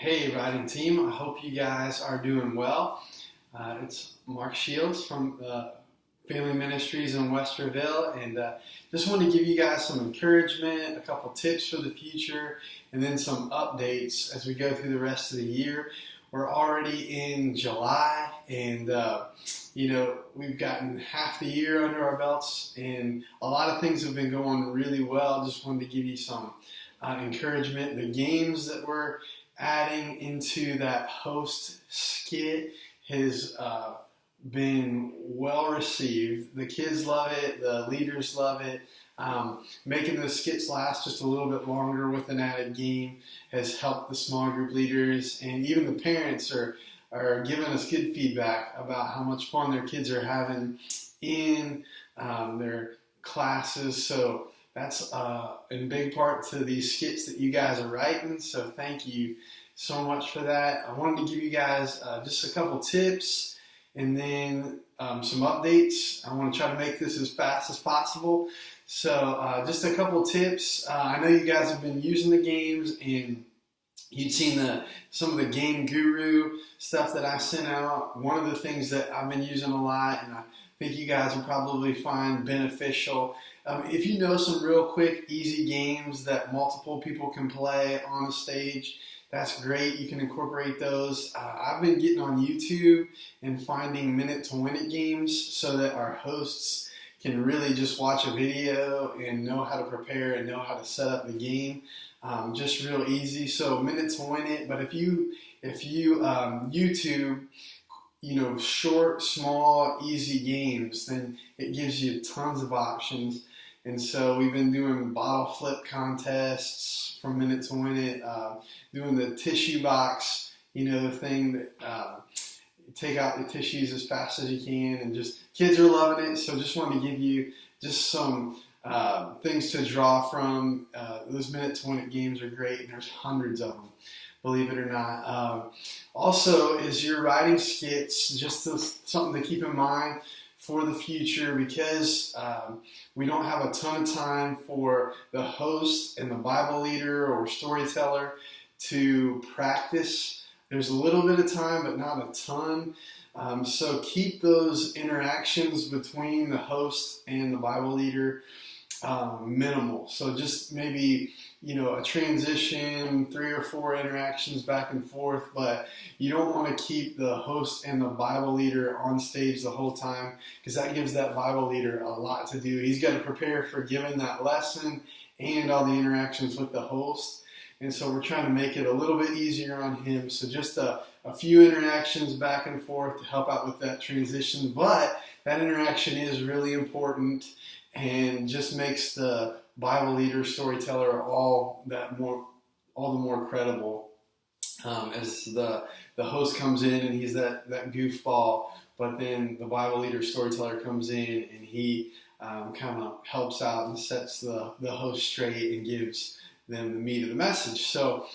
Hey, riding team. I hope you guys are doing well. It's Mark Shields from Family Ministries in Westerville, and just want to give you guys some encouragement, a couple tips for the future, and then some updates as we go through the rest of the year. We're already in July, and we've gotten half the year under our belts, and a lot of things have been going really well. Just wanted to give you some encouragement. The games that we're adding into that host skit has been well received. The kids love it. The leaders love it. Making those skits last just a little bit longer with an added game has helped the small group leaders, and even the parents are giving us good feedback about how much fun their kids are having in their classes. So that's in big part to these skits that you guys are writing. So thank you so much for that. I wanted to give you guys just a couple tips and then some updates. I want to try to make this as fast as possible. So just a couple tips. I know you guys have been using the games, and you've seen some of the Game Guru stuff that I sent out. One of the things that I've been using a lot, and I think you guys will probably find beneficial, if you know some real quick, easy games that multiple people can play on the stage, that's great. You can incorporate those. I've been getting on YouTube and finding minute-to-win-it games so that our hosts can really just watch a video and know how to prepare and know how to set up the game. Just real easy. So minute-to-win-it. But if you YouTube, short, small, easy games, then it gives you tons of options. And so we've been doing bottle flip contests from minute-to-win-it, doing the tissue box, thing that take out the tissues as fast as you can, and just kids are loving it. So just wanted to give you just some things to draw from. Those minute-to-win-it games are great, and there's hundreds of them, believe it or not. Also, is your writing skits just something to keep in mind for the future, because we don't have a ton of time for the host and the Bible leader or storyteller to practice. There's a little bit of time, but not a ton. So keep those interactions between the host and the Bible leader minimal. So just maybe, a transition, 3 or 4 interactions back and forth, but you don't want to keep the host and the Bible leader on stage the whole time, because that gives that Bible leader a lot to do. He's got to prepare for giving that lesson and all the interactions with the host. And so we're trying to make it a little bit easier on him. So just a few interactions back and forth to help out with that transition. But that interaction is really important and just makes the Bible leader, storyteller, all the more credible as the host comes in and he's that goofball, but then the Bible leader, storyteller comes in and he kind of helps out and sets the host straight and gives them the meat of the message. So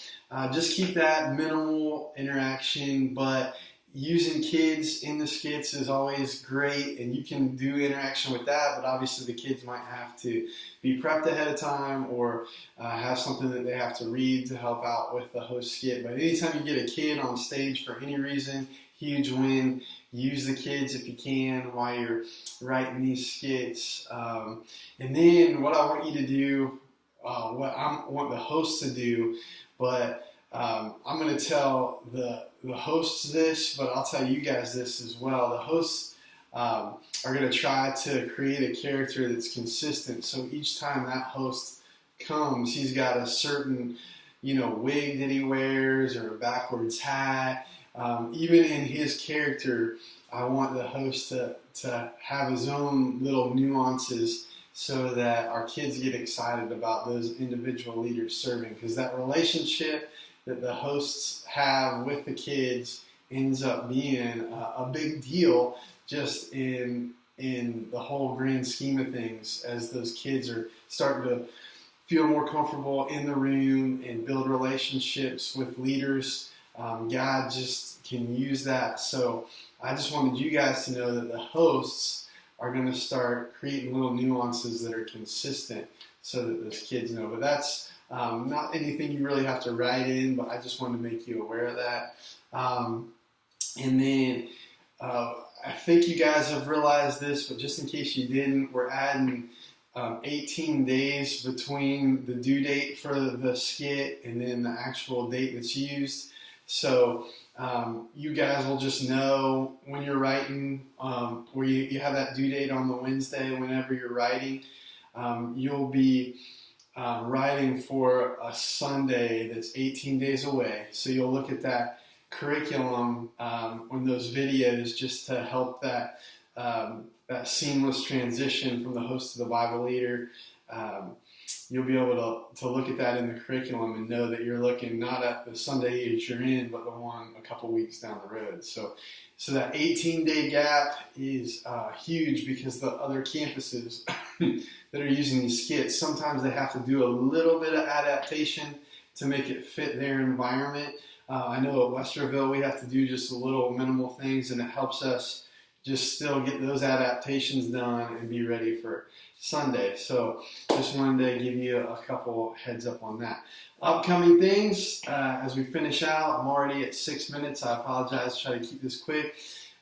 just keep that minimal interaction, but using kids in the skits is always great, and you can do interaction with that, but obviously the kids might have to be prepped ahead of time or have something that they have to read to help out with the host skit. But anytime you get a kid on stage for any reason, huge win. Use the kids if you can while you're writing these skits. And then what I want you to do, what I want the host to do, but I'm going to tell the hosts this, but I'll tell you guys this as well. The hosts are going to try to create a character that's consistent. So each time that host comes, he's got a certain, wig that he wears or a backwards hat. Even in his character, I want the host to have his own little nuances so that our kids get excited about those individual leaders serving, because that relationship that the hosts have with the kids ends up being a big deal just in the whole grand scheme of things, as those kids are starting to feel more comfortable in the room and build relationships with leaders. God just can use that. So I just wanted you guys to know that the hosts are going to start creating little nuances that are consistent so that those kids know. But that's Not anything you really have to write in, but I just wanted to make you aware of that. And then I think you guys have realized this, but just in case you didn't, we're adding 18 days between the due date for the skit and then the actual date that's used. So you guys will just know when you're writing, where you have that due date on the Wednesday, whenever you're writing, you'll be writing for a Sunday that's 18 days away. So you'll look at that curriculum on those videos just to help that that seamless transition from the host to the Bible leader. You'll be able to look at that in the curriculum and know that you're looking not at the Sunday that you're in, but the one a couple weeks down the road. So that 18-day gap is huge, because the other campuses that are using these skits, sometimes they have to do a little bit of adaptation to make it fit their environment. I know at Westerville we have to do just a little minimal things, and it helps us just still get those adaptations done and be ready for Sunday. So just wanted to give you a couple heads up on that. Upcoming things, as we finish out, I'm already at 6 minutes. I apologize, try to keep this quick.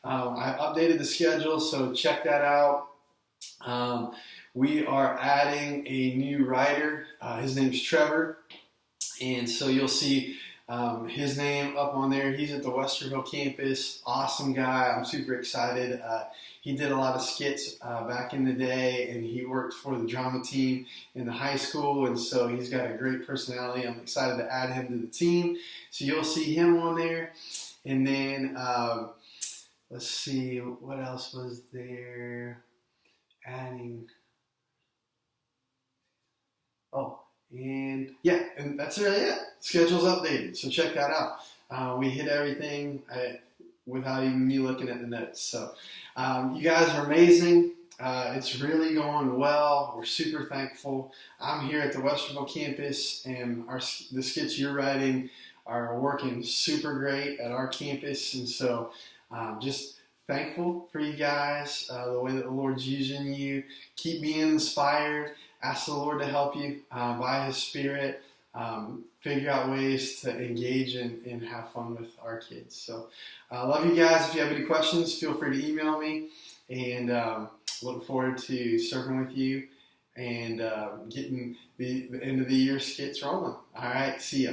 I updated the schedule, so check that out. We are adding a new writer. His name's Trevor, and so you'll see his name up on there. He's at the Westerville campus. Awesome guy. I'm super excited. He did a lot of skits back in the day, and he worked for the drama team in the high school, and so he's got a great personality. I'm excited to add him to the team. So you'll see him on there. And then, let's see, what else was there? Adding. Oh. And yeah, and that's really it. Schedule's updated, so check that out. We hit everything without even me looking at the notes. So you guys are amazing. It's really going well. We're super thankful. I'm here at the Westerville campus, and the skits you're writing are working super great at our campus. And so just thankful for you guys, the way that the Lord's using you. Keep being inspired. Ask the Lord to help you by His Spirit. Figure out ways to engage and have fun with our kids. So I love you guys. If you have any questions, feel free to email me. And look forward to serving with you and getting the end of the year skits rolling. All right, see ya.